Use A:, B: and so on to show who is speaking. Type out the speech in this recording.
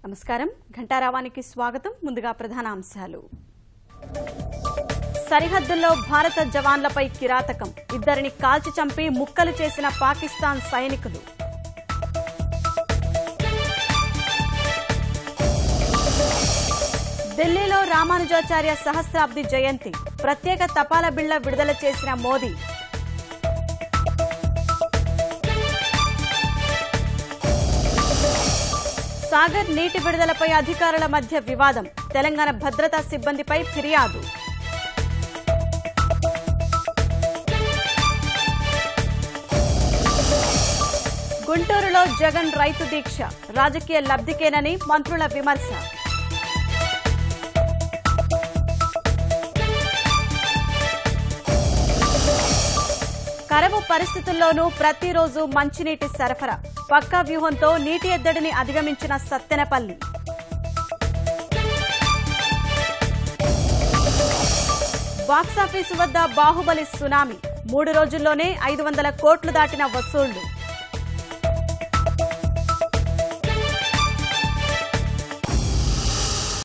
A: నమస్కారం ఘంటారావానికి స్వాగతం ముందుగా ప్రధాన అంశాలు సరిహద్దుల్లో భారత జవాన్లపై కిరాతకం ఇద్దరిని కాల్చి చంపి ముక్కలు చేసిన పాకిస్తాన్ సైనికులు ఢిల్లీలో రామానుజాచార్య సహస్రాబ్ది జయంతి ప్రత్యేక తపాలా బిళ్ల విడుదల చేసిన మోదీ సాగర్ నీటి విడుదలపై అధికారుల మధ్య వివాదం తెలంగాణ భద్రతా సిబ్బందిపై ఫిర్యాదు గుంటూరులో జగన్ రైతు దీక్ష రాజకీయ లబ్ధికేనని మంత్రుల విమర్శ కరువు పరిస్థితుల్లోనూ ప్రతిరోజు మంచినీటి సరఫరా పక్కా వ్యూహంతో నీటి ఎద్దడిని అధిగమించిన సత్తెనపల్లి బాక్సాఫీసు వద్ద బాహుబలి సునామీ 3 రోజుల్లోనే 500 కోట్లు దాటిన వసూళ్లు